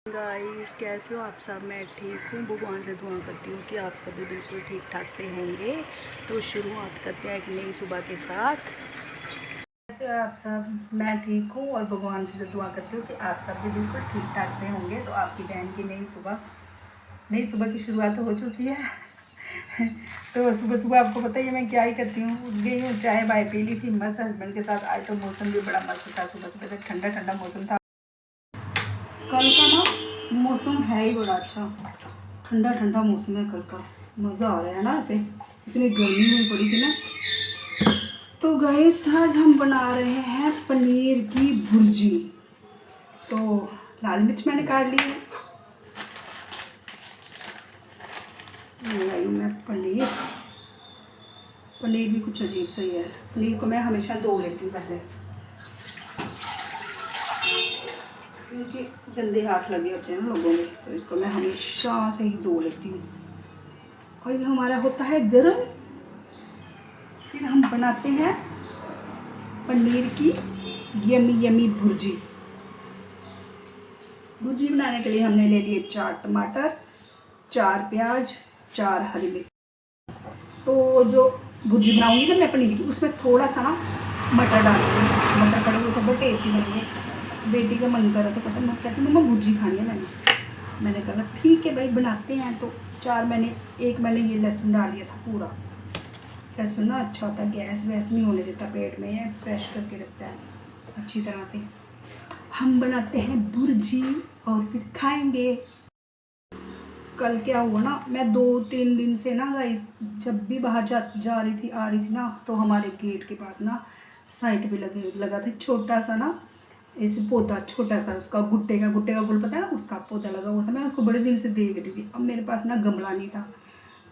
Guys, कैसे हो आप सब। मैं ठीक हूँ। भगवान से दुआ करती हूँ कि आप सभी बिल्कुल ठीक ठाक से होंगे। तो शुरुआत करते हैं एक नई सुबह के साथ। कैसे हो आप सब। मैं ठीक हूँ और भगवान से दुआ करती हूँ कि आप सब भी बिल्कुल ठीक ठाक से होंगे। तो आपकी बहन की नई सुबह की शुरुआत हो चुकी है। तो सुबह सुबह आपको पता ही है मैं क्या ही करती हूँ। उठ गई हूँ, चाय बाय पी ली थी मस्त हस्बैंड के साथ। आज तो मौसम भी बड़ा मस्त था, सुबह सुबह तक ठंडा ठंडा मौसम था। कल का ना मौसम है ही बड़ा अच्छा, ठंडा ठंडा मौसम है कल का। मज़ा आ रहा है ना ऐसे, इतनी गर्मी हुई पड़ी थी ना। तो गाइस आज हम बना रहे हैं पनीर की भुर्जी। तो लाल मिर्च मैंने काट ली है। लाई मैं पनीर भी कुछ अजीब सा ही है। पनीर को मैं हमेशा धो लेती हूँ पहले, क्योंकि गंदे हाथ लगे होते हैं ना लोगों में। तो इसको मैं हमेशा से ही धो लेती हूँ। ऑयल हमारा होता है गरम, फिर हम बनाते हैं पनीर की यमी यमी भुर्जी। भुर्जी बनाने के लिए हमने ले लिए 4 टमाटर, 4 प्याज, 4 हरी मिर्च। तो जो भुर्जी बनाऊंगी ना मैं पनीर की, उसमें थोड़ा सा ना मटर डालूंगी। मटर पड़े हुए तो बहुत टेस्टी बनेंगे। बेटी का मन कर रहा था, पता मैं कहती मम्मा भुर्जी खानी है। मैंने कहा ठीक है भाई बनाते हैं। तो एक मैंने ये लहसुन डाल लिया था पूरा। लहसुन ना अच्छा होता है, गैस वैस नहीं होने देता पेट में, ये फ्रेश करके रखता है अच्छी तरह से। हम बनाते हैं भुर्जी और फिर खाएंगे। कल क्या हुआ ना, मैं 2-3 दिन से ना गाइस जब भी बाहर जा रही थी आ रही थी ना, तो हमारे गेट के पास ना साइड पे लगा था छोटा सा ना ऐसे पौधा, छोटा सा उसका गुट्टे का फूल पता है ना, उसका पौधा लगा हुआ था। मैं उसको बड़े दिन से देख रही थी। अब मेरे पास ना गमला नहीं था,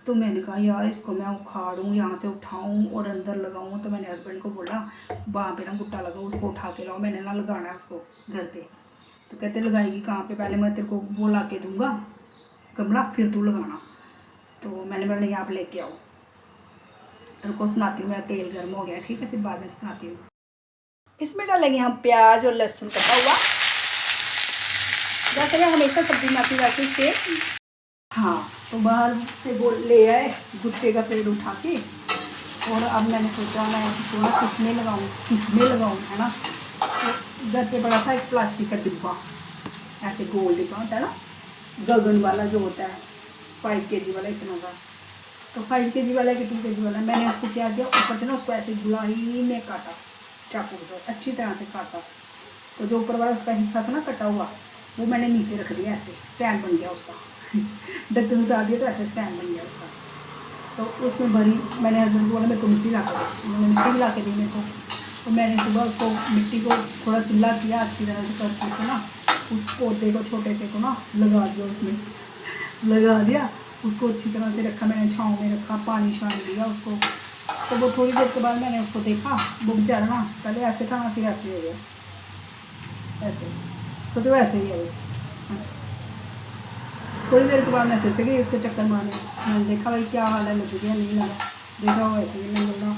तो मैंने कहा यार इसको मैं उखाड़ूँ, यहाँ से उठाऊँ और अंदर लगाऊँ। तो मैंने हस्बैंड को बोला वहाँ पे ना गुट्टा लगा, उसको उठा के लाओ, मैंने ना लगाना है उसको घर पे। तो कहते लगाएगी कहाँ पे, पहले मैं तेरे को वो ला के दूँगा गमला, फिर तू लगाना। तो मैंने बोला नहीं आप लेके आओ। उनको सुनाती हूँ, मेरा तेल गर्म हो गया, ठीक है, फिर बाद में सुनाती हूँ। इसमें डालेंगे हम प्याज और लहसुन कटा हुआ, जैसे मैं हमेशा सब्जी बनाती जाती से। हाँ, तो बाहर से वो ले आए गुट्टे का पेड़ उठा के, और अब मैंने सोचा मैं इसको ना किसमें लगाऊँ, है ना। तो घर पे पड़ा था एक प्लास्टिक का डिब्बा, ऐसे गोल डिब्बा होता है ना, गगन वाला जो होता है 5 kg वाला, इतना का। तो 5 kg वाला कि 2 kg वाला, मैंने उसको क्या किया, ऊपर से ना उसको ऐसे गुलाई में काटा, चाकू से अच्छी तरह से काटा। तो जो ऊपर वाला उसका हिस्सा था ना कटा हुआ, वो मैंने नीचे रख दिया, ऐसे स्टैंड बन गया उसका। ढक्कन उतार दिया तो ऐसे स्टैंड बन गया उसका। तो उसमें भरी, मैंने हस्बैंड को बोला मेरे को मिट्टी ला कर दी, उन्होंने मिट्टी ला के दी मेरे को। तो मैंने सुबह उसको मिट्टी को थोड़ा सिला किया अच्छी तरह से करके ना, उस पौधे को छोटे से को ना लगा दिया, उसमें लगा दिया उसको अच्छी तरह से रखा। मैंने छाँव में रखा, पानी शानी दिया उसको। तो वो थोड़ी देर के बाद मैंने उसको देखा, वो बेचारा ना पहले ऐसे था ना, फिर ऐसे हो गया, ऐसे तो वैसे ही है वो। थोड़ी देर के बाद मैं फिर से गई उसको चक्कर मारने। मैंने देखा भाई क्या हाल है, लग गया नहीं लगा, देखा वो ऐसे ही। मैंने बोला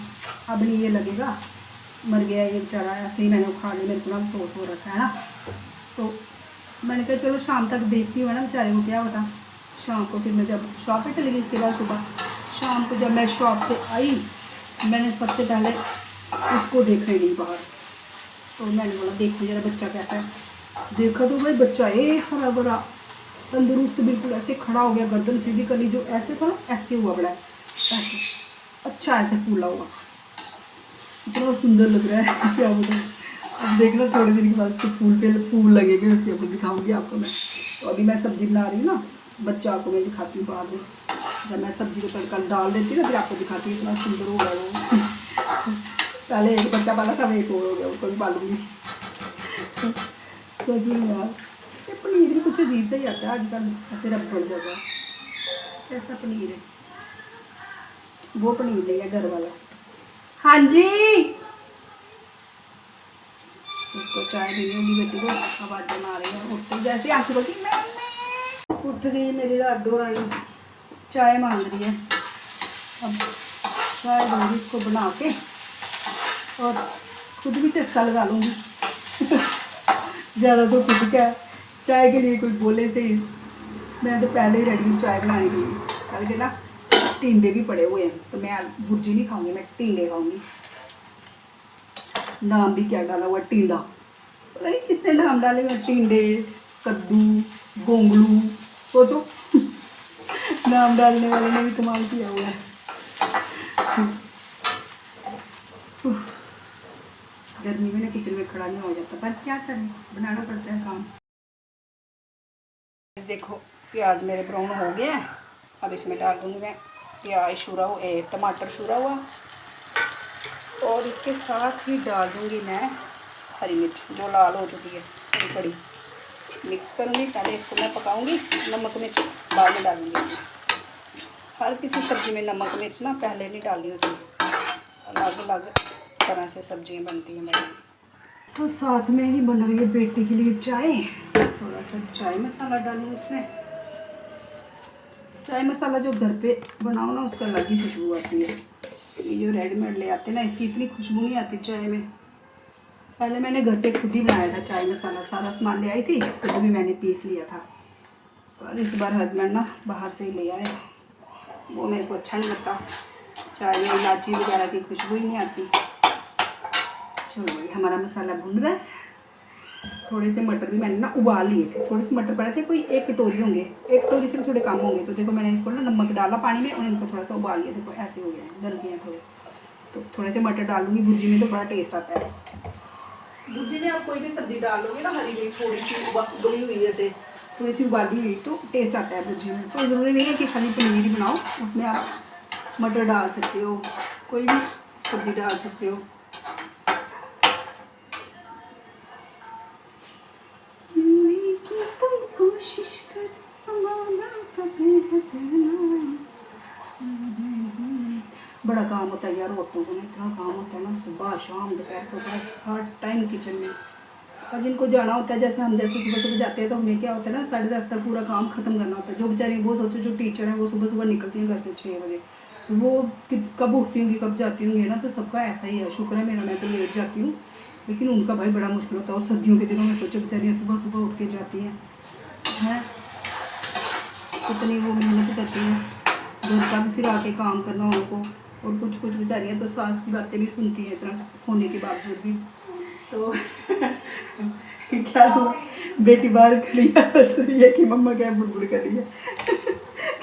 अब नहीं ये लगेगा, मर गया ये बेचारा। ऐसे ही मैंने उखाड़ लिया, मेरे को ना सोच हो रखा है ना। तो मैंने कहा चलो शाम तक देखती हूँ ना बेचारे को क्या होता। शाम को फिर मैं जब शॉप पे चली गई, उसके बाद सुबह शाम को जब मैं शॉप पे आई, मैंने सबसे पहले उसको देखा ही नहीं बाहर। तो मैंने बोला देखो जरा बच्चा कैसा है। देखा तो भाई बच्चा हरा भरा तंदुरुस्त, बिल्कुल ऐसे खड़ा हो गया, गर्दन सीधी कर ली, जो ऐसे था ना ऐसे हुआ बड़ा है, ऐसे अच्छा ऐसे फूला हुआ, इतना सुंदर लग रहा है क्या बोलूं। अब देखना थोड़े दिन के बाद उसके फूल लगेंगे, उसके ऊपर दिखाऊंगी आपको मैं। तो अभी मैं सब्जी बना रही हूँ ना, बच्चा को मैं दिखाती हूँ बाद में, जब मैं सब्जी को तड़का डाल देती हूँ ना, फिर आपको दिखाती हूँ इतना सुंदर हो गया वो। पहले एक बच्चा पाला था, एक और हो गया, उसको भी पालूंगी। तो यार ये पनीर भी कुछ अजीब सा ही आता है आजकल, ऐसे रबड़ जैसा। कैसा पनीर है वो, पनीर नहीं है घर वाला। हाँ जी, उसको चाय दी होगी बेटी को, आवाज़ बना रही है। उठते जैसे आंखें बोलती मैं उठ गई, मेरी राडो आई चाय मांग रही है। अब चाय दूँगी इसको बना के, और खुद भी चस्का लगा लूँगी। ज़्यादा तो खुद का चाय के लिए कोई बोले से मैं तो पहले ही रेडी हूँ चाय बनाने के लिए। कल के ना टिंडे भी पड़े हुए हैं, तो मैं भुर्जी नहीं खाऊंगी, मैं टिंडे खाऊंगी। नाम भी क्या डाला हुआ, टिंडा। पता नहीं किसने नाम डाले हुए, टिंडे, कद्दू, गोंगलू, सोचो नाम डालने वाले ने भी कमाल किया हुआ है। गर्मी में ना किचन में खड़ा नहीं हो जाता, पर क्या करें, बनाना पड़ता है काम। देखो प्याज मेरे ब्राउन हो गया है, अब इसमें डाल दूंगी मैं प्याज छुरा हुआ, टमाटर छुरा हुआ, और इसके साथ ही डाल दूंगी मैं हरी मिर्च जो लाल हो चुकी है थोड़ी बड़ी। मिक्स करूँगी, पहले इसको मैं पकाऊंगी, नमक मिर्च बाद में डालूंगी। हर किसी सब्ज़ी में नमक मिर्च ना पहले नहीं डालनी होती, अलग अलग तरह से सब्जियां बनती हैं मेरी। तो साथ में ही बन रही है बेटी के लिए चाय, थोड़ा सा चाय मसाला डालूँ इसमें। चाय मसाला जो घर पे बनाओ ना उसका अलग ही खुशबू आती है, ये जो रेडीमेड ले आते हैं ना इसकी इतनी खुशबू नहीं आती चाय में। पहले मैंने घर पे खुद ही बनाया था चाय मसाला, सारा सामान ले आई थी, खुद भी मैंने पीस लिया था। पर इस बार हस्बैंड ना बाहर से ही ले आए, वो मेरे को अच्छा नहीं लगता, चाय में इलायची वगैरह की खुशबू ही नहीं आती। चलो भाई हमारा मसाला भून रहा है। थोड़े से मटर भी मैंने ना उबाल लिए थे, थोड़े से मटर पड़े थे, कोई 1 कटोरी होंगे, 1 कटोरी से भी थोड़े कम होंगे। तो देखो मैंने इसको ना नमक डाला पानी में और इनको थोड़ा सा उबाल लिया, देखो ऐसे हो गए हैं, गल गए हैं थोड़े। तो थोड़े से मटर डालूंगी भुर्जी में, तो बड़ा टेस्ट आता है। भुर्जी में आप कोई भी सब्जी डालोगे ना, हरी मिर्च थोड़ी सी उबली हुई, जैसे थोड़ी सी उबाली हुई, तो टेस्ट आता है भुर्जी में। तो ज़रूरी नहीं है कि खाली पनीर ही बनाओ, उसमें आप मटर डाल सकते हो, कोई भी सब्जी डाल सकते हो। कोशिश कर बड़ा काम होता है यार औरतों को, इतना काम होता है ना, सुबह शाम दोपहर को, बस हर टाइम किचन में। और जिनको जाना होता है, जैसे हम जैसे सुबह सुबह जाते हैं, तो हमें क्या होता है ना 10:30 तक पूरा काम खत्म करना होता है। जो बेचारी वो सोचो, जो टीचर हैं वो सुबह सुबह निकलती हैं घर से 6 बजे, तो वो कब उठती होंगी कब जाती होंगी ना। तो सबका ऐसा ही है, शुक्र है मेरा, मैं तो लेट जाती हूँ, लेकिन उनका भाई बड़ा मुश्किल होता है। और सर्दियों के दिनों में सोचो बेचारियाँ सुबह सुबह उठ के जाती हैं, कितनी वो मेहनत करती हैं, घर का भी फिर आके काम करना उनको। और कुछ कुछ बेचारियाँ तो सास की बातें भी सुनती हैं इतना होने के बावजूद भी। तो क्या हुआ, बेटी बाहर खड़ी है, हंस रही है कि मम्मा क्या बुड़बुड़ कर रही है।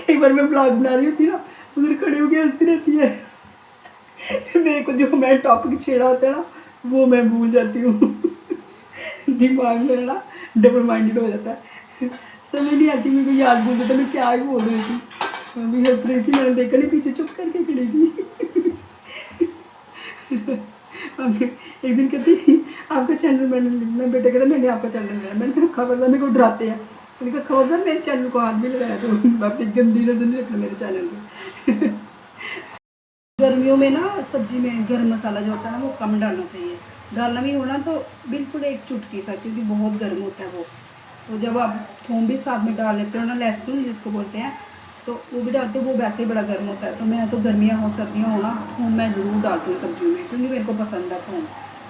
कई बार मैं ब्लॉग बना रही होती ना, उधर खड़ी होकर हंसती रहती है। मेरे को जो मैं टॉपिक छेड़ा होता है ना, वो मैं भूल जाती हूँ। दिमाग में ना डबल माइंडेड हो जाता है, समझ नहीं आती मेरे को, याद भूल जाता मैं क्या बोल रही थी। मैं भी हंस रही थी, मैंने देखा नहीं, पीछे चुप करके खड़ी थी। एक दिन कहती आपका चैनल मैंने बेटा कहता मैंने आपका चैनल बनाया। मैंने कहा खबरदार, मेरे को डराते हैं, मैंने कहा खबरदार मेरे चैनल को हाथ भी लगाया तो बापी गंदी नजर नहीं रखना मेरे चैनल को। गर्मियों में ना सब्जी में गरम मसाला जो होता है ना वो कम डालना चाहिए, डालना भी होना तो बिल्कुल 1 चुटकी सा, क्योंकि बहुत गर्म होता है वो। तो जब आप थूम भी साथ में डाल लेते हो ना, लहसुन जिसको बोलते हैं, तो वो भी डालते हो, वो वैसे ही बड़ा गर्म होता है। तो मैं तो गर्मियाँ हो सर्दियाँ हो ना, थूम मैं ज़रूर डालती हूँ सब्जियों में, क्योंकि मेरे को पसंद है, थूम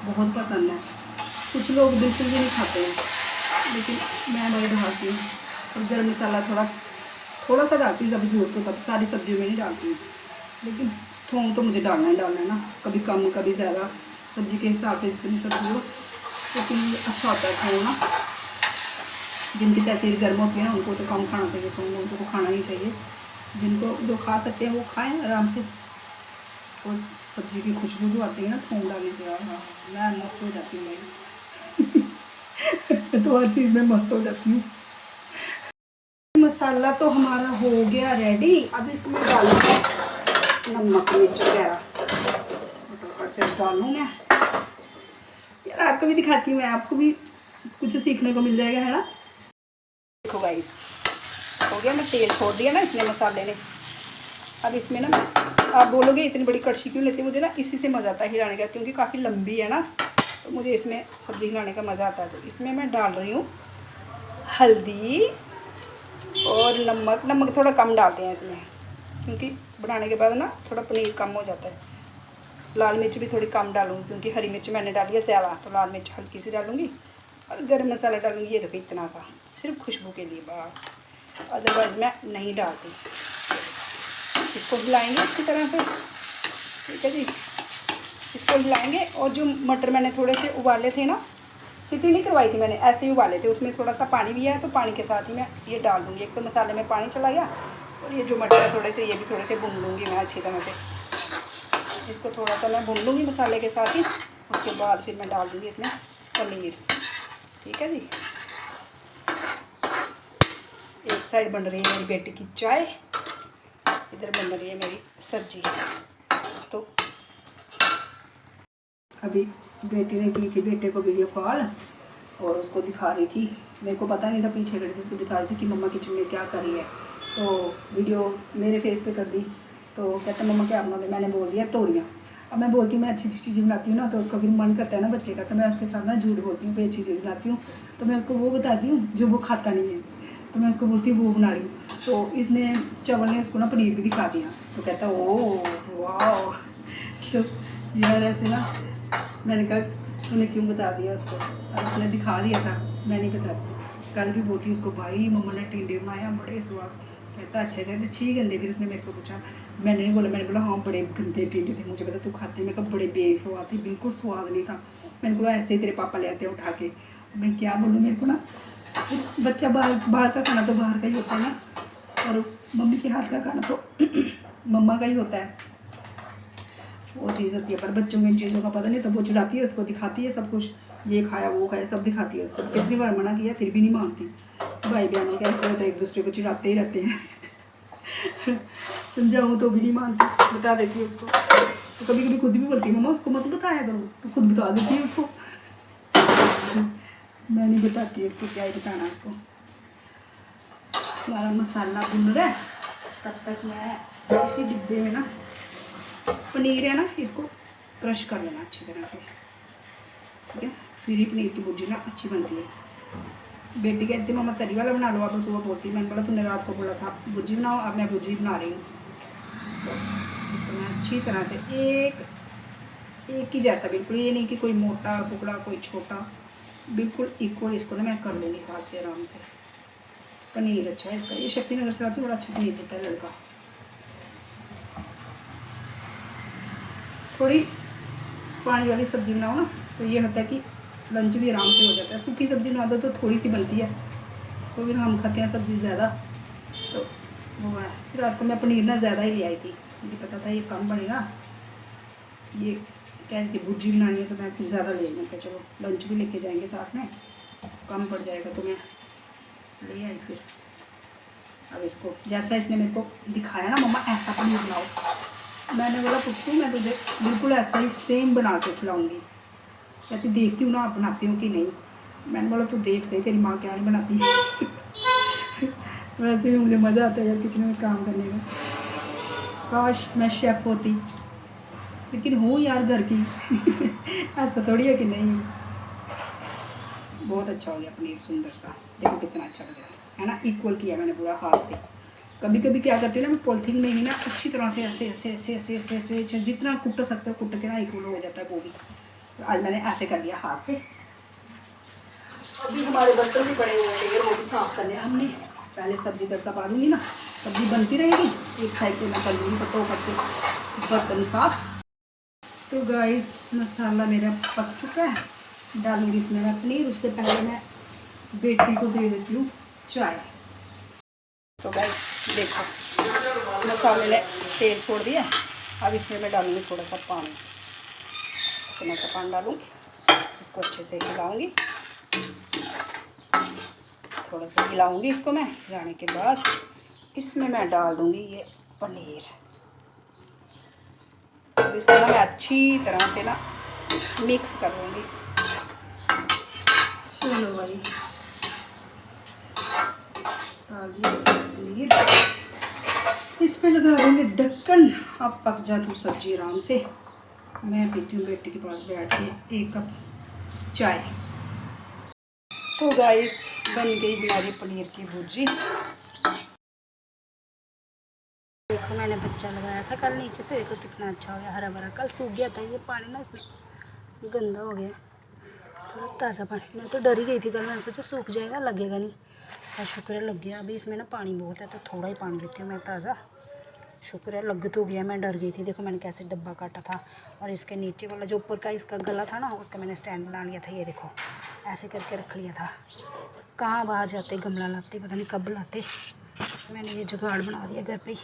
बहुत पसंद है। कुछ लोग बिल्कुल भी नहीं खाते हैं, लेकिन मैं वही डालती हूँ। और गर्म मसाला थोड़ा सा डालती हूँ जब जरूरत हो, तब सारी सब्जियों में नहीं डालती हूँ, लेकिन थूम तो मुझे डालना है ना, कभी कम कभी ज़्यादा, सब्जी के हिसाब से जितनी सब्जी हो उतनी अच्छा होता है थूम ना। जिनकी तहसील गर्म होती है ना, उनको तो कम खाना चाहिए, थूम उनको तो खाना ही चाहिए। जिनको जो खा सकते हैं वो खाएं आराम से। और सब्जी की खुशबू जो आती है ना थूम डालने के, मैं मस्त हो जाती हूँ। तो हर चीज़ में मस्त हो जाती हूँ। मसाला तो हमारा हो गया रेडी, अब इसमें डालूंगा नमक मिर्च वगैरह, ऊपर से डालूँ मैं। यार आपको भी दिखाती हूँ मैं, आपको भी कुछ सीखने को मिल जाएगा, है ना। देखो गाइस, हो गया, मैं तेल छोड़ दिया ना इसने, मसाले ने। अब इसमें ना आप बोलोगे इतनी बड़ी कड़छी क्यों लेते, मुझे ना इसी से मज़ा आता है हिलाने का, क्योंकि काफ़ी लंबी है ना, तो मुझे इसमें सब्ज़ी हिलाने का मज़ा आता है। तो इसमें मैं डाल रही हूँ हल्दी और नमक थोड़ा कम डालते हैं इसमें, क्योंकि बनाने के बाद ना थोड़ा पनीर कम हो जाता है। लाल मिर्च भी थोड़ी कम डालूँगी, क्योंकि हरी मिर्च मैंने डाली है ज़्यादा, तो लाल मिर्च हल्की सी डालूँगी। और गरम मसाला डालूँगी, ये देखो इतना सा, सिर्फ खुशबू के लिए बस, अदरवाइज़ मैं नहीं डालती। इसको हिलाएंगे अच्छी तरह से, ठीक है जी। इसको हिलाएंगे। और जो मटर मैंने थोड़े से उबाले थे ना, सीटी नहीं करवाई थी मैंने, ऐसे ही उबाले थे, उसमें थोड़ा सा पानी भी है, तो पानी के साथ ही मैं ये डाल दूँगी। एक तो मसाले में पानी चला गया, और ये जो मटर है थोड़े से, ये भी थोड़े से भून लूँगी मैं अच्छी तरह से। इसको थोड़ा सा मैं भून लूँगी मसाले के साथ ही, उसके बाद फिर मैं डाल दूँगी इसमें पनीर, ठीक है जी। एक साइड बन रही है मेरी बेटी की चाय, इधर बन रही है मेरी सब्जी। तो अभी बेटी ने की थी बेटे को वीडियो कॉल, और उसको दिखा रही थी, मेरे को पता नहीं था, पीछे खड़ी थी, उसको दिखा रही थी कि मम्मा किचन में क्या कर रही है। तो वीडियो मेरे फेस पे कर दी, तो कहता मम्मा क्या बनाओगे, मैंने बोल दिया तोरियाँ। अब मैं बोलती हूँ मैं अच्छी अच्छी चीज़ें बनाती हूँ ना, तो उसका फिर मन करता है ना बच्चे का, तो मैं उसके साथ ना झूठ बोलती हूँ कि अच्छी चीज़ बनाती हूँ, तो मैं उसको वो बताती हूँ जो वो खाता नहीं है, तो मैं उसको बोलती हूँ वो बना रही हूँ। तो इसने चवल ने उसको ना पनीर भी दिखा दिया, तो कहता ओ वाह। तो यार ऐसे ना मैंने कहा तूने क्यों बता दिया उसको, और उसने दिखा दिया था, मैं नहीं बताती। कल भी बोलती उसको भाई मम्मा ने टिंडे बनाया बड़े स्वाद, कहता अच्छे थे, अच्छी गंदे। फिर उसने मेरे को पूछा, मैंने नहीं बोला, मैंने बोला हाँ बड़े गंदे टिंडे थे, मुझे पता तू खाते, मैं कहा बड़े बेस्वाद थे, बिल्कुल स्वाद नहीं था। मैंने बोला ऐसे ही तेरे पापा ले आते उठा के। मैं क्या बोलूँ, मेरे को ना बच्चा बाहर का खाना तो बाहर का ही होता है ना, और मम्मी के हाथ का खाना तो मम्मा का ही होता है, वो चीज़ होती है। पर बच्चों को इन चीज़ों का पता नहीं, तो वो चिढ़ाती है, उसको दिखाती है सब कुछ, ये खाया वो खाया सब दिखाती है उसको। कितनी बार मना किया फिर भी नहीं मानती। भाई बहनों का ऐसे होता है, एक दूसरे को चिढ़ाते ही रहते हैं। समझाऊँ तो भी नहीं मानती, बता देती है उसको। तो कभी कभी खुद भी बोलती है मम्मा उसको मत बताया करो, तो खुद बता देती है उसको। मैं नहीं बताती उसको, क्या ही बताना उसको। हमारा मसाला भुन रहा है, तब तक मैं इसी डिब्बे में ना पनीर है ना, इसको क्रश कर लेना अच्छी तरह से, ठीक है। फिर ही पनीर की भुर्जी ना अच्छी बनती है। बेटी कहती मम्मा तरी वाला बना लो, आप सुबह बोलती, मैंने बोला तूने रात को बोला था भुर्जी बनाओ, अब मैं भुर्जी बना रही हूँ। तो इसको मैं अच्छी तरह से एक ही जैसा, बिल्कुल ये नहीं कि कोई मोटा टुकड़ा कोई छोटा, बिल्कुल इक्वल इसको ना मैं कर लूँगी हाथ से आराम से। पनीर अच्छा है इसका, ये शक्तिनगर से आती बड़ा अच्छा पनीर देता है लड़का। थोड़ी पानी वाली सब्ज़ी बनाओ ना, तो ये होता है कि लंच भी आराम से हो जाता है। सूखी सब्ज़ी बना दो तो थोड़ी सी बनती है, तो फिर हम खाते हैं सब्ज़ी ज़्यादा, तो वो है। फिर रात को मैं पनीर ना ज़्यादा ही ले आई थी, मुझे पता था ये कम बनेगा, ये कह रही थी भुर्जी बनानी है, तो मैं कुछ ज़्यादा ले आई, चलो लंच भी लेके जाएंगे साथ में, कम पड़ जाएगा, तो मैं ले आई। फिर अब इसको जैसा इसने मेरे को दिखाया ना मम्मा ऐसा पनीर बनाओ, मैंने बोला पुट्टू मैं तुझे बिल्कुल ऐसा ही सेम बना के खिलाऊंगी। कहती देखती हूँ ना आप बनाती हूँ कि नहीं। मैंने बोला तू देख सही तेरी माँ क्या नहीं बनाती है। वैसे भी मुझे मज़ा आता है यार किचन में काम करने में, काश मैं शेफ़ होती, लेकिन हूँ यार घर की। ऐसा थोड़ी है कि नहीं। बहुत अच्छा हो गया पनीर, सुंदर सा, देखो कितना अच्छा लग रहा है ना, इक्वल किया मैंने पूरा हाथ से। कभी कभी क्या करते हैं ना, मैं पॉलिथीन में ही ना अच्छी तरह से ऐसे ऐसे ऐसे ऐसे ऐसे ऐसे जितना कुट सकते हो कुट के ना इक्वल हो जाता है वो भी। तो आज मैंने ऐसे कर लिया हाथ से। अभी हमारे बर्तन भी पड़े हुए हैं, वो भी साफ़ करने हमने। पहले सब्जी तड़का पा दूँगी ना, सब्जी बनती रहेगी, एक साइड पे मैं कर लूँगी पत्तों करके बर्तन साफ। तो गाइस मसाला मेरा पक चुका है, डालूँगी इसमें मैं पनीर। उससे पहले मैं बेटी को दे देती हूँ चाय। तो गाइस देखो मसाले ने तेल छोड़ दिया, अब इसमें मैं डालूँगी थोड़ा सा पानी, इतना सा पानी डालूँगी, इसको अच्छे से हिलाऊँगी, थोड़ा सा हिलाऊँगी इसको। मैं हिलाने के बाद इसमें मैं डाल दूँगी ये पनीर। अब इसको ना मैं अच्छी तरह से ना मिक्स कर लूँगी। चलो भाई पनीर इस पे लगा देंगे ढक्कन। अब पक जा तू सब्जी आराम से, मैं पीती हूँ बेटी के पास बैठ के 1 कप चाय। तो गाइस बन गई हमारी पनीर की भुर्जी। देखो मैंने बच्चा लगाया था कल नीचे से, देखो कितना अच्छा हो गया, हरा भरा। कल सूख गया था ये पानी ना, इसमें गंदा हो गया, थोड़ा ताज़ा पानी। मैं तो डर ही गई थी कल, मैंने सोचा सूख जाएगा, लगेगा नहीं, और शुक्र है लग गया। अभी इसमें ना पानी बहुत है तो थोड़ा ही पानी देती हूँ मैं ताज़ा। शुक्र है लग तो गया, मैं डर गई थी। देखो मैंने कैसे डब्बा काटा था, और इसके नीचे वाला जो ऊपर का इसका गला था ना, उसका मैंने स्टैंड बना लिया था। ये देखो ऐसे करके रख लिया था। कहाँ बाहर जाते गमला लाते, पता नहीं कब लाते, मैंने ये जुगाड़ बना दिया घर पे ही।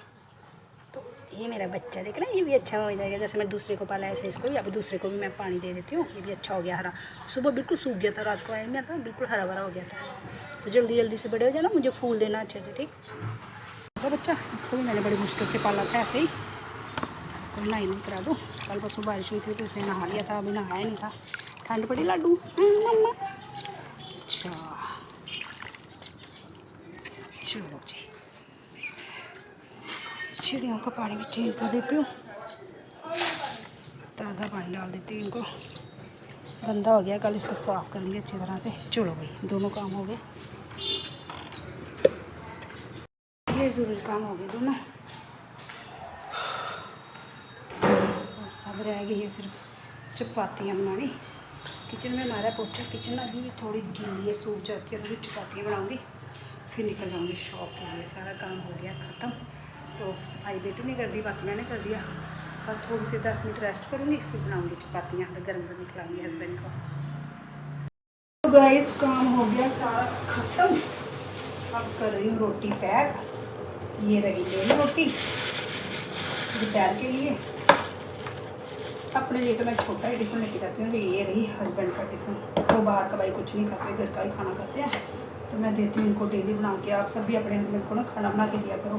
तो ये मेरा बच्चा देखना, ये भी अच्छा हो जाएगा। जैसे मैं दूसरे को पाला ऐसे इसको भी, अभी दूसरे को भी मैं पानी दे देती हूँ। ये भी अच्छा हो गया हरा। सुबह बिल्कुल सूख गया था, रात को आया मैं था बिल्कुल हरा भरा हो गया था। तो जल्दी जल्दी से बड़े हो जाना, मुझे फूल देना अच्छे से, ठीक। तो बच्चा इसको भी मैंने बड़ी मुश्किल से पाला था ऐसे ही। इसको नहाई नहीं करा दूँ, कल परसों बारिश हुई थी तो उसने नहा लिया था, अभी नहाया नहीं था। ठंड पड़ी लाडू मम्मा। अच्छा चलो जी, चिड़ियों का पानी भी चेंज कर देती हूँ, ताज़ा पानी डाल देती हूँ। इनको गंदा हो गया, कल इसको साफ़ करेंगे अच्छी तरह से। चलो भाई दोनों काम हो गए, ये ज़रूरी काम हो गए दोनों। बस अब रह गई है सिर्फ चपातियाँ बनानी। किचन में हमारा पोछा, किचन अभी भी थोड़ी गीली है, सूख जाती है। अभी चपातियाँ बनाऊँगी, फिर निकल जाऊँगी शॉप के लिए। सारा काम हो गया ख़त्म। तो सफाई बेटी ने कर दी, बाकी मैंने कर दिया। बस थोड़ी सी 10 मिनट रेस्ट करूँगी, फिर बनाऊँगी चपातियाँ, तो गर्म गर्म खिलाऊँगी हस्बैंड को। तो गाइस काम हो गया सारा ख़त्म। अब कर रही हूँ रोटी पैक। ये रही मेरी रोटी दोपहर के लिए। अपने लिए तो मैं छोटा ही टिफ़िन लेके जाती हूँ। ये रही हस्बैंड का टिफ़िन, वो बाहर का भाई कुछ नहीं खाते, घर का ही खाना खाते हैं। तो मैं देती हूँ उनको डेली बना के। आप सब भी अपने हस्बैंड को ना खाना बना के दिया करो,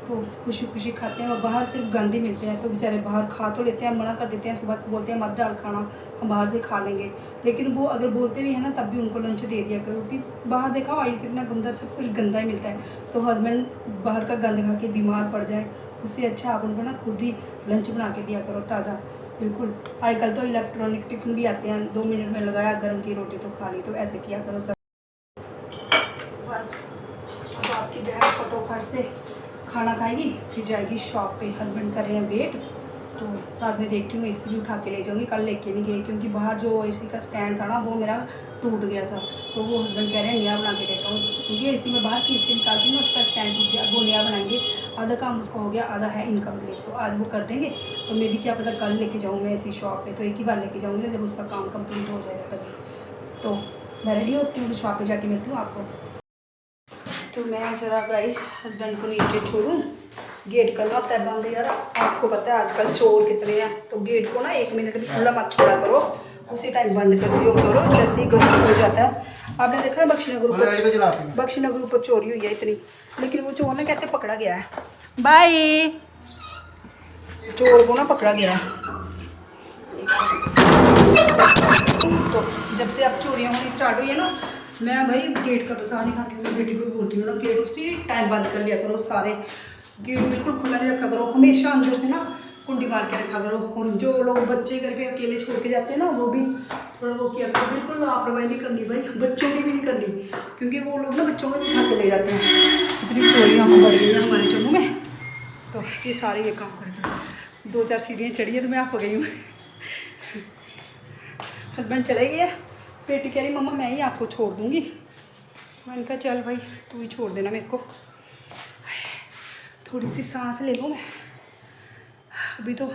तो खुशी खुशी खाते हैं। और बाहर सिर्फ गंदे मिलते हैं, तो बेचारे बाहर खा तो लेते हैं, मना कर देते हैं, सुबह बोलते हैं मत डाल खाना, हम बाहर से खा लेंगे। लेकिन वो अगर बोलते भी हैं ना, तब भी उनको लंच दे दिया करो, क्योंकि बाहर देखा ऑयल कितना गंदा, सब कुछ गंदा ही मिलता है। तो हस्बैंड बाहर का गंद खा के बीमार पड़ जाए, उससे अच्छा आप उनको ना खुद ही लंच बना के दिया करो ताज़ा। बिल्कुल आजकल तो इलेक्ट्रॉनिक टिफ़िन भी आते हैं, 2 मिनट में लगाया गर्म की रोटी तो खा ली। तो ऐसे किया करो सब। बस अब आपकी बहन फटोफट से खाना खाएगी, फिर जाएगी शॉप पे। हस्बैंड कर रहे हैं वेट, तो साथ में देखती हूँ एसी भी उठा के ले जाऊँगी। कल लेके नहीं गई, क्योंकि बाहर जो एसी का स्टैंड था ना, वो मेरा टूट गया था। तो वो हस्बैंड कह रहे हैं नया बना के देता हूँ, क्योंकि एसी में बाहर खींच के निकालती हूँ ना, उसका स्टैंड टूट गया। वो नया बनाएंगे, आधा काम उसका हो गया, आधा है इनकम्प्लीट। तो आज वो कर देंगे, तो मे भी क्या पता कल लेके जाऊँ मैं ऐसी शॉप पे। तो एक ही बार लेके जाऊँगी ना, जब उसका काम कंप्लीट हो जाएगा तभी। तो मैं रेडी होती हूँ, तो शॉप पे जाके मिलती हूँ आपको। तो मैं ज़रा गाइस हस्बैंड को नीचे छोड़ूँ, गेट करना होता है बंद यार। आपको पता है आजकल चोर कितने हैं, तो गेट को ना 1 मिनट भी खुला मत छोड़ा करो, उसी टाइम बंद कर दियो करो, जैसे ही गर्म हो जाता है। आपने देखा ना बख्शीनगर ऊपर चोरी हुई है इतनी, लेकिन वो चोर ना कहते पकड़ा गया है। बाय, चोर को ना पकड़ा गया है। तो जब से अब चोरियाँ होनी स्टार्ट हुई है ना, मैं भाई गेट का बसा नहीं खाती हूँ। बेटी को बोलती हूँ ना, गेट उसी टाइम बंद कर लिया करो, सारे गेट बिल्कुल खुला नहीं रखा करो, हमेशा अंदर से ना कुंडी मार के रखा करो। और जो लोग बच्चे घर पे अकेले छोड़ के जाते हैं ना, वो भी थोड़ा वो किया करो। बिल्कुल लापरवाही नहीं करनी भाई, बच्चों की भी नहीं करनी, क्योंकि वो लोग ना बच्चों को भी उठा के ले जाते हैं। इतनी चोरियाँ बढ़ गई है हमारे जम्मू में, तो ये सारे ये काम करेंगे। 2-4 सीढ़ियाँ चढ़ी है तो मैं आप हो गई हूँ। हस्बैंड चले गए, बेटी कह रही मम्मा मैं ही आपको छोड़ दूँगी। मैंने कहा चल भाई तू ही छोड़ देना मेरे को, थोड़ी सी सांस ले लूँ मैं। अभी तो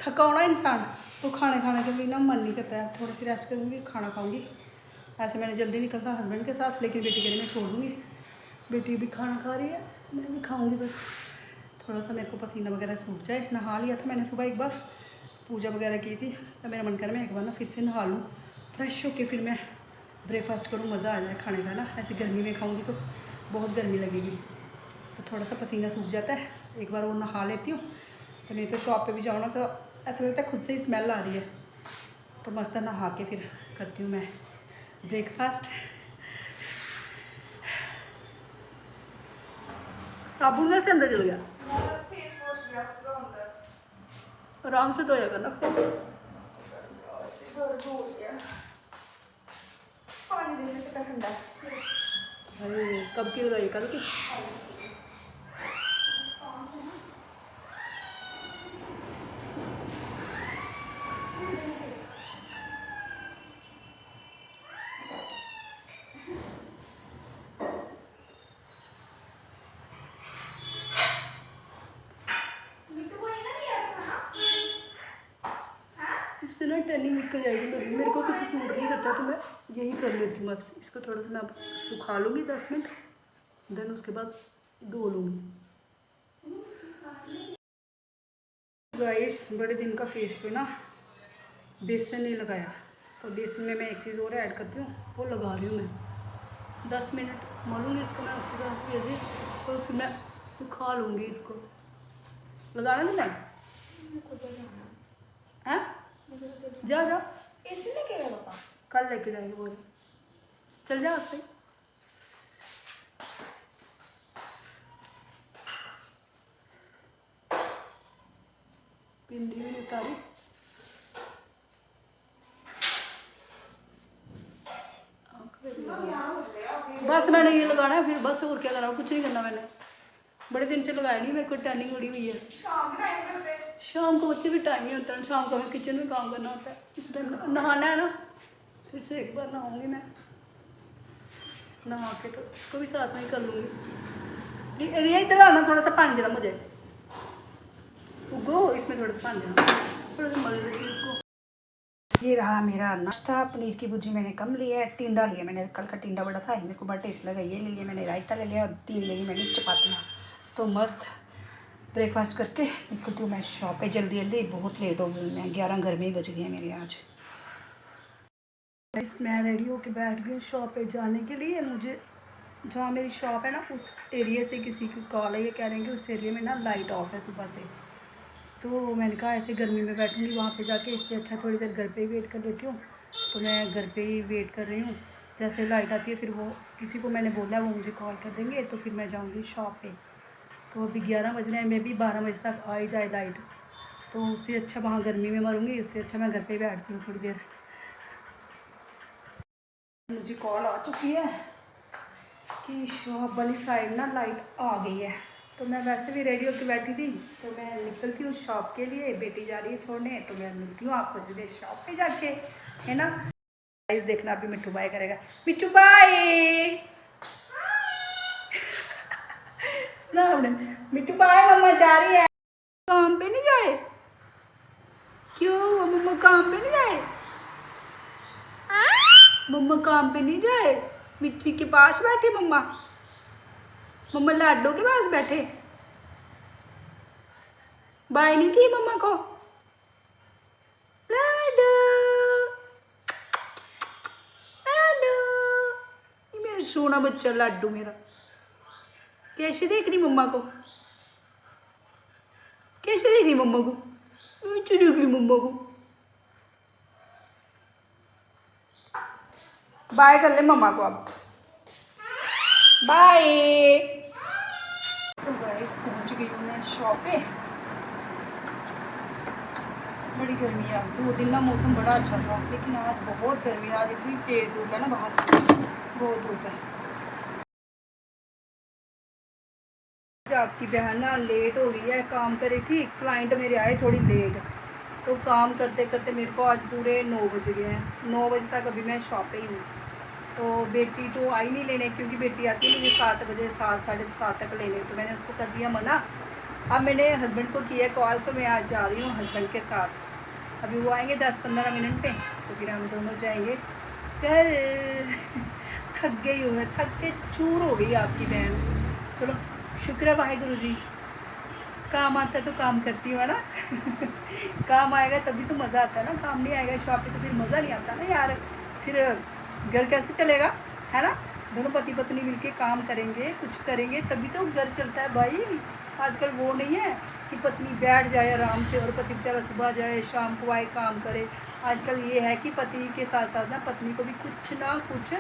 थका होना इंसान, तो खाने खाने का भी ना मन नहीं करता है। थोड़ी सी रेस्ट करूँगी, खाना खाऊँगी। ऐसे मैंने जल्दी निकलता हस्बैंड के साथ, लेकिन बेटी कह रही मैं छोड़ दूँगी। बेटी भी खाना खा रही है, मैं भी खाऊँगी। बस थोड़ा सा मेरे को पसीना वगैरह सूख जाए। नहा लिया था मैंने सुबह एक बार, पूजा वगैरह की थी, तो मेरा मन कर मैं एक बार ना फिर से नहा लूँ, फ्रेश होके फिर मैं ब्रेकफास्ट करूँ, मज़ा आ जाए खाने का ना। ऐसे गर्मी में खाऊंगी तो बहुत गर्मी लगेगी, तो थोड़ा सा पसीना सूख जाता है। एक बार वो नहा लेती हूँ, तो नहीं तो शॉप पे भी जाओ ना तो ऐसा लगता है खुद से ही स्मेल आ रही है। तो मस्त नहा के फिर करती हूँ मैं ब्रेकफास्ट। साबुन कैसे अंदर चल गया? आराम से धोया करना पानी देने कितना ठंडा है। अरे कब की लगाई? कल की। टैनिंग निकल जाएगी मेरे को कुछ सूट नहीं करता, तो मैं यही कर लेती हूँ बस। इसको थोड़ा सा मैं अब सुखा लूँगी 10 मिनट, देन उसके बाद धो लूँगी। गाइस बड़े दिन का फेस पे ना बेसन नहीं लगाया, तो बेसन में मैं एक चीज़ और ऐड करती हूँ, वो लगा रही हूँ मैं। 10 मिनट मलूँगी इसको मैं अच्छी तरह से ऐसे, तो फिर मैं सुखा लूँगी इसको। लगाना नहीं ना है? जा जा ऐसे लेके गया पापा, कल लेके जाएंगे बोले, चल जा उससे। पिंडी भी उतारी, बस मैंने ये लगाना है फिर, बस और क्या करना, कुछ नहीं करना मैंने। बड़े दिन से लगाया नहीं, मेरे को टैनिंग उड़ी हुई है। शाम को बच्चे भी टाइम नहीं होता है, शाम को हमें किचन में काम करना होता है, इस टाइम नहाना है ना, फिर से एक बार नहाऊंगी मैं, नहा के तो इसको भी साथ में ही कर लूँगी। रिया इधर आना, थोड़ा सा पानी देना मुझे, उगो इसमें थोड़ा सा पानी देना, थोड़ा सा मल रही इसको। ये रहा मेरा नाश्ता। पनीर की भुर्जी मैंने कम लिया है, टिंडा लिया मैंने, कल का टिंडा बड़ा था, मेरे को बड़ा टेस्ट लगा, ये ले लिया मैंने। रायता ले लिया और 3 ले ली मैंने चपातियाँ। तो मस्त ब्रेकफास्ट करके निकलती हूँ मैं शॉप पे जल्दी जल्दी, बहुत लेट हो गई मैं, 11 घर में ही बज गए मेरे आज। मैं रेडी होके बैठ गई शॉप पे जाने के लिए। मुझे जहाँ मेरी शॉप है ना, उस एरिया से किसी की कॉल है, ये कह रहे हैं कि उस एरिया में ना लाइट ऑफ है सुबह से। तो मैंने कहा ऐसे गर्मी में बैठूँगी वहाँ पे जाके, इससे अच्छा थोड़ी देर घर पे ही वेट कर लेती हूँ। तो मैं घर पे ही वेट कर रही हूँ, जैसे लाइट आती है फिर वो किसी को मैंने बोला है वो मुझे कॉल कर देंगे, तो फिर मैं जाऊँगी शॉप पे। तो अभी 11 बज रहे हैं, मे भी 12 बजे तक आ ही जाए लाइट, तो उससे अच्छा वहाँ गर्मी में मरूँगी, उससे अच्छा मैं घर पे ही बैठती हूँ थोड़ी देर। मुझे कॉल आ चुकी है कि शॉप वाली साइड ना लाइट आ गई है। तो मैं वैसे भी रेडी होकर बैठी थी, तो मैं निकलती हूँ शॉप के लिए, बेटी जा रही है छोड़ने, तो मैं मिलती हूँ आपको सीधे शॉप पे जाके, है ना। गाइस देखना अभी मिट्टू बाय करेगा, मिट्टू बाय सुना आपने, मिट्टू बाय, मम्मा जा रही है। काम पे नहीं जाए? क्यों मम्मा काम पे नहीं जाए? मम्मा काम पे नहीं जाए, मिट्टी के पास बैठे मम्मा, मम्मा लाडो के पास बैठे, बाय नहीं की मम्मा को। लाडो लाडो, ये मेरा सोना बच्चा लाडू मेरा, कैसे देख रही मम्मा को, कैसे देख रही मम्मा को, देख रही मम्मा को। बाय कर ले मम्मा को अब, बाय। तो गाइस पहुंच गई हूँ मैं शॉप पे। बड़ी गर्मी है आज, 2 दिन का मौसम बड़ा अच्छा था, लेकिन आज बहुत गर्मी है, आज इतनी तेज़ धूप है ना बाहर, बहुत धूप है। आपकी बहन ना लेट हो गई है, काम कर रही थी, क्लाइंट मेरे आए थोड़ी लेट, तो काम करते करते मेरे को आज पूरे 9 बज गए हैं। 9 बजे तक अभी मैं शॉप पे ही हूँ। तो बेटी तो आई नहीं लेने, क्योंकि बेटी आती है मुझे 7 बजे, 7 साढ़े 7 तक लेने, तो मैंने उसको कर दिया मना। अब मैंने हस्बैंड को किया कॉल, तो मैं आज जा रही हूँ हस्बैंड के साथ। अभी वो आएंगे 10-15 मिनट पे, तो फिर हम दोनों जाएंगे घर। थक गई हूँ मैं, थक के चूर हो गई आपकी बहन। चलो शुक्र है वाहिगुरु जी, काम आता है तो काम करती हूँ, है ना। काम आएगा तभी तो मज़ा आता है ना, काम नहीं आएगा शॉप पे तो फिर मज़ा नहीं आता ना यार, फिर घर कैसे चलेगा, है ना। दोनों पति पत्नी मिलके काम करेंगे, कुछ करेंगे, तभी तो घर चलता है भाई। आजकल वो नहीं है कि पत्नी बैठ जाए आराम से और पति बेचारा सुबह जाए शाम को आए काम करे। आजकल ये है कि पति के साथ साथ ना पत्नी को भी कुछ ना कुछ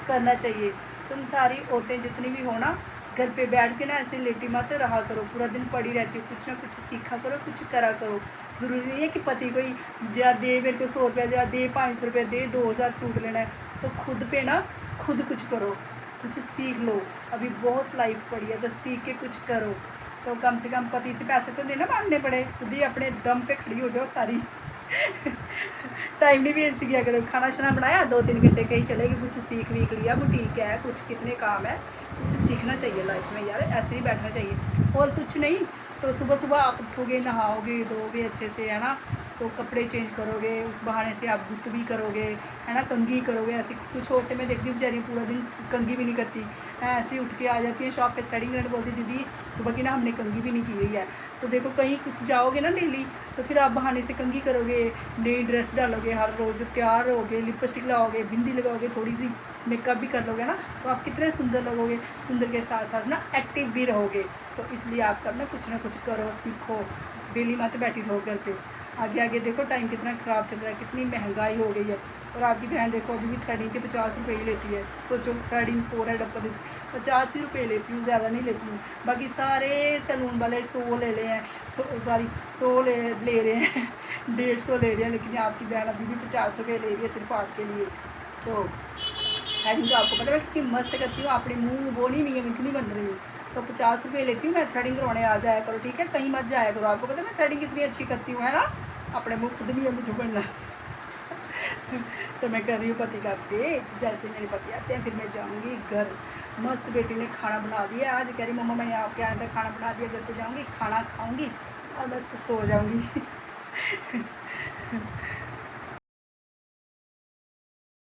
करना चाहिए। तुम सारी औरतें जितनी भी हो ना, घर पे बैठ के ना ऐसे लेटी मत रहा करो, पूरा दिन पड़ी रहती हो, कुछ ना कुछ सीखा करो, कुछ करा करो। ज़रूरी नहीं है कि पति कोई दे मेरे को 100 रुपया दे, 500 रुपया दे, 2000 सूट लेना है, तो खुद पे ना खुद कुछ करो, कुछ सीख लो। अभी बहुत लाइफ पड़ी है, तो सीख के कुछ करो। तो कम से कम पति से पैसे तो नहीं ना मांगने पड़े, खुद ही अपने दम पे खड़ी हो जाओ सारी। टाइम नहीं वेस्ट किया करो, खाना शाना बनाया 2-3 घंटे कहीं चले गए, कुछ सीख वीख लिया, बुटीक है, कुछ कितने काम है, कुछ सीखना चाहिए लाइफ में यार, ऐसे ही बैठना चाहिए और कुछ नहीं। तो सुबह सुबह आप उठोगे, नहाओगे, धोगे अच्छे से, है ना, तो कपड़े चेंज करोगे, उस बहाने से आप गुत्त भी करोगे, है ना, कंघी करोगे। ऐसी कुछ औरतें मैं देखती हूँ बेचारी पूरा दिन कंघी भी नहीं करती है, ऐसे ही उठ के आ जाती है शॉप पे थ्रेडिंग करने, बोलती दीदी सुबह की ना हमने कंघी भी नहीं की हुई है। तो देखो कहीं कुछ जाओगे ना डेली, तो फिर आप बहाने से कंघी करोगे, नई ड्रेस डालोगे, हर रोज़ तैयार होगे, लिपस्टिक लगाओगे, बिंदी लगाओगे, थोड़ी सी मेकअप भी कर लोगे ना, तो आप कितने सुंदर लगोगे। सुंदर के साथ साथ ना एक्टिव भी रहोगे। तो इसलिए आप सब ना कुछ करो, सीखो, डेली मत बैठी रहो घर पे। आगे आगे देखो टाइम कितना ख़राब चल रहा है, कितनी महंगाई हो गई है। और आपकी बहन देखो अभी भी थ्रेडिंग के 50 रुपये ही लेती है। सोचो थ्रेडिंग, फोरहेड, अपर लिप्स 50 ही रुपये लेती हूँ, ज़्यादा नहीं लेती हूँ। बाकी सारे सैलून वाले 100 ले रहे हैं, 100 ले रहे हैं 150 ले रहे हैं, लेकिन आपकी बहन अभी भी 50 रुपये ले रही है सिर्फ आपके लिए। तो थ्रेडिंग तो आपको पता है कितनी मस्त करती हूँ, अपने मुँह वो नहीं नहीं बन रही हूँ। तो 50 रुपये लेती हूँ मैं, थ्रेडिंग करवाने आ जाया करो, ठीक है, कहीं मत जाया करो। आपको पता है मैं थ्रेडिंग कितनी अच्छी करती हूँ, है ना, अपने मुँह खुद नहीं है मुझे बनना तो मैं कर रही हूँ पति का वेट। जैसे मेरे पति आते हैं फिर मैं जाऊँगी घर। मस्त बेटी ने खाना बना दिया आज, कह रही मम्मा मैंने आपके आने तक खाना बना दिया, घर पे जाऊँगी, खाना खाऊँगी और मस्त सो जाऊँगी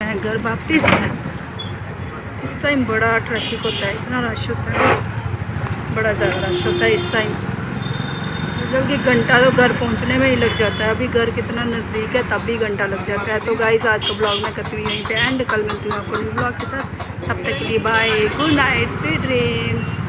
मैं घर वापस। इस टाइम बड़ा ट्रैफिक होता है, इतना रश होता है, बड़ा ज़्यादा रश होता है इस टाइम। मतलब कि घंटा तो घर पहुंचने में ही लग जाता है। अभी घर कितना नज़दीक है तब भी घंटा लग जाता है। तो गाइस आज का ब्लॉग मैं करती हूँ यहीं पे एंड, कल मिलती हूँ आपको न्यू ब्लॉग के साथ। तब तक के लिए bye, good night, sweet dreams.